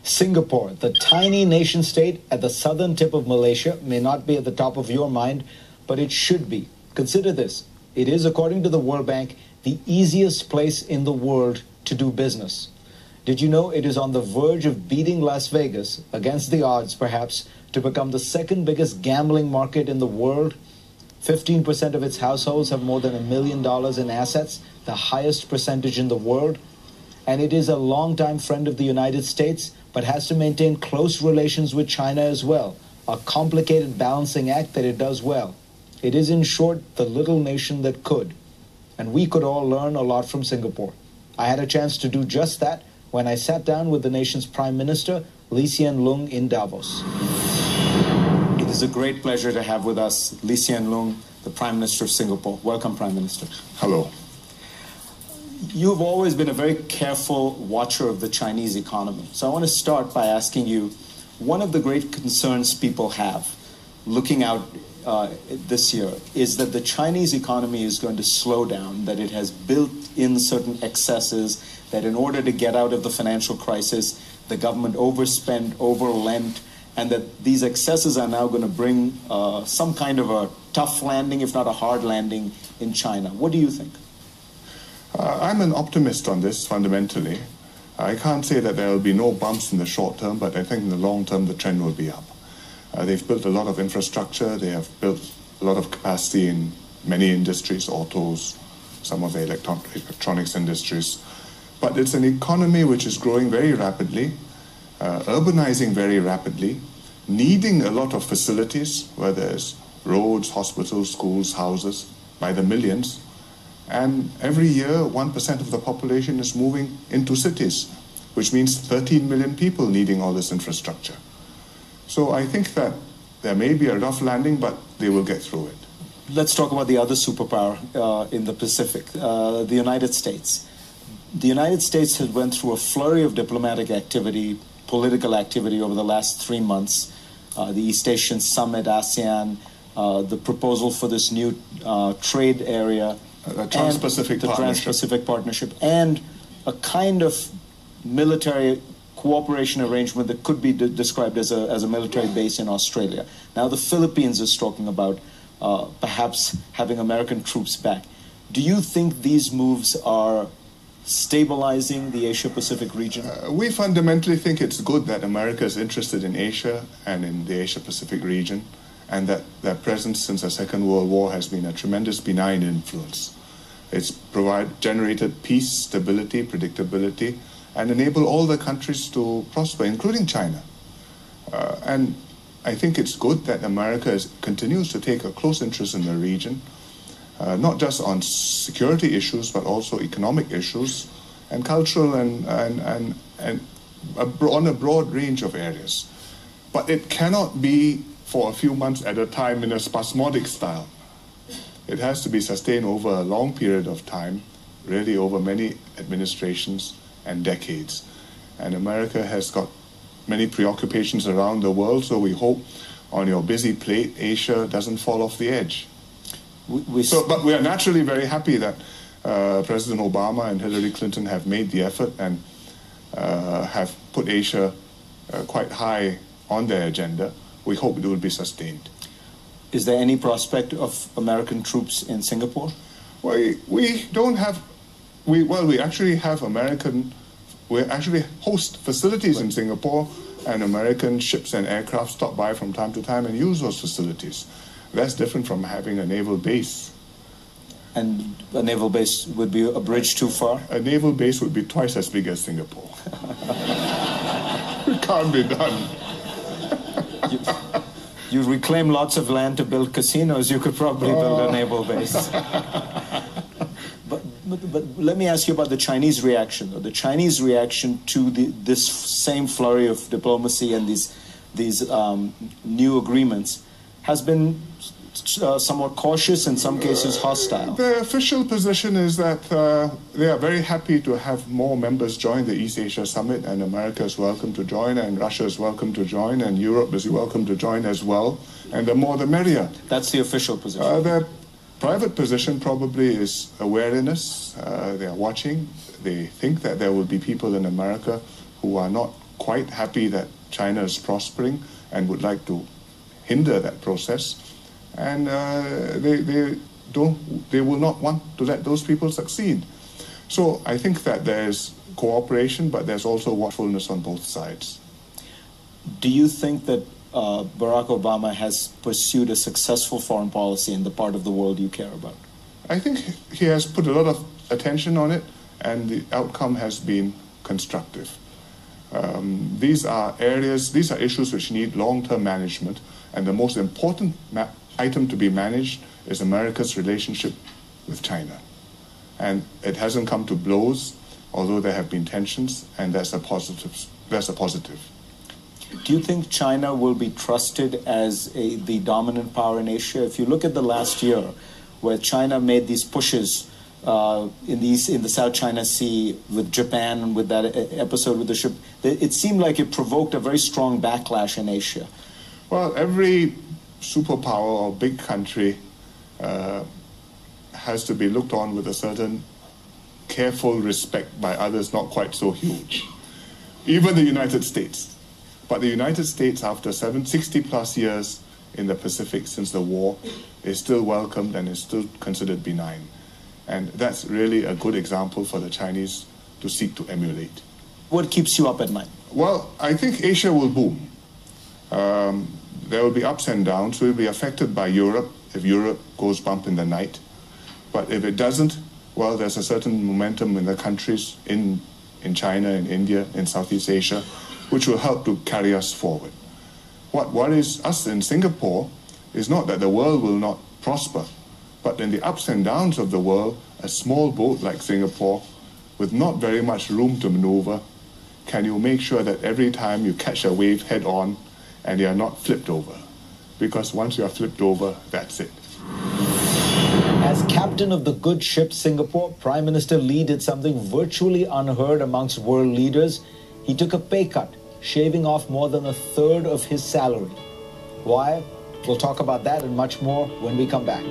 Singapore, the tiny nation state at the southern tip of Malaysia, may not be at the top of your mind, but it should be. Consider this. It is, according to the World Bank, the easiest place in the world to do business. Did you know it is on the verge of beating Las Vegas, against the odds perhaps, to become the second biggest gambling market in the world? 15% of its households have more than $1 million in assets, the highest percentage in the world. And it is a longtime friend of the United States, but has to maintain close relations with China as well. A complicated balancing act that it does well. It is, in short, the little nation that could. And we could all learn a lot from Singapore. I had a chance to do just that when I sat down with the nation's Prime Minister, hsien in Davos. It is a great pleasure to have with us hsien, the Prime Minister of Singapore. Welcome, Prime Minister. Hello. You've always been a very careful watcher of the Chinese economy. So I want to start by asking you, one of the great concerns people have looking out this year is that the Chinese economy is going to slow down, that it has built in certain excesses, that in order to get out of the financial crisis, the government overspent, overlent, and that these excesses are now going to bring some kind of a tough landing, if not a hard landing, in China. What do you think? I'm an optimist on this, fundamentally. I can't say that there will be no bumps in the short term, but I think in the long term the trend will be up. They've built a lot of infrastructure, they have built a lot of capacity in many industries, autos, some of the electronics industries. But it's an economy which is growing very rapidly, urbanizing very rapidly, needing a lot of facilities, whether it's roads, hospitals, schools, houses, by the millions. And every year, 1% of the population is moving into cities, which means 13 million people needing all this infrastructure. So I think that there may be a rough landing, but they will get through it. Let's talk about the other superpower in the Pacific, the United States. The United States has went through a flurry of diplomatic activity, political activity over the last 3 months. The East Asian Summit, ASEAN, the proposal for this new trade area, the Trans-Pacific Partnership, and a kind of military cooperation arrangement that could be described as a military base in Australia. Now the Philippines is talking about perhaps having American troops back. Do you think these moves are stabilizing the Asia-Pacific region? We fundamentally think it's good that America is interested in Asia and in the Asia-Pacific region, and that their presence since the Second World War has been a tremendous benign influence. It's generated peace, stability, predictability, and enabled all the countries to prosper, including China. And I think it's good that America continues to take a close interest in the region, not just on security issues, but also economic issues, and cultural and on a broad range of areas. But it cannot be for a few months at a time in a spasmodic style. It has to be sustained over a long period of time, really over many administrations and decades. And America has got many preoccupations around the world, so we hope on your busy plate, Asia doesn't fall off the edge. But we are naturally very happy that President Obama and Hillary Clinton have made the effort and have put Asia quite high on their agenda. We hope it will be sustained. Is there any prospect of American troops in Singapore? Well, we actually host facilities in Singapore, and American ships and aircraft stop by from time to time and use those facilities. That's different from having a naval base. And a naval base would be a bridge too far? A naval base would be twice as big as Singapore. It can't be done. You reclaim lots of land to build casinos, you could probably build a naval base. But let me ask you about the Chinese reaction, though. The Chinese reaction to this same flurry of diplomacy and these new agreements has been somewhat cautious, in some cases hostile. The official position is that they are very happy to have more members join the East Asia Summit, and America is welcome to join, and Russia is welcome to join, and Europe is welcome to join as well. And the more the merrier. That's the official position. Their private position probably is awareness. They are watching. They think that there will be people in America who are not quite happy that China is prospering and would like to hinder that process. And they will not want to let those people succeed. So I think that there's cooperation, but there's also watchfulness on both sides. Do you think that Barack Obama has pursued a successful foreign policy in the part of the world you care about? I think he has put a lot of attention on it, and the outcome has been constructive. These are issues which need long-term management, and the most important item to be managed is America's relationship with China. And it hasn't come to blows, although there have been tensions, and that's a positive. Do you think China will be trusted as the dominant power in Asia? If you look at the last year, where China made these pushes in the South China Sea with Japan, with that episode with the ship, it seemed like it provoked a very strong backlash in Asia. Well, every superpower or big country has to be looked on with a certain careful respect by others not quite so huge. Even the United States. But the United States, after 60 plus years in the Pacific since the war, is still welcomed and is still considered benign. And that's really a good example for the Chinese to seek to emulate. What keeps you up at night? Well, I think Asia will boom. There will be ups and downs. We'll be affected by Europe if Europe goes bump in the night. But if it doesn't, well, there's a certain momentum in the countries in China, in India, in Southeast Asia, which will help to carry us forward. What worries us in Singapore is not that the world will not prosper, but in the ups and downs of the world, a small boat like Singapore, with not very much room to maneuver, can you make sure that every time you catch a wave head on and you are not flipped over? Because once you are flipped over, that's it. As captain of the good ship Singapore, Prime Minister Lee did something virtually unheard amongst world leaders. He took a pay cut, shaving off more than a third of his salary. Why? We'll talk about that and much more when we come back.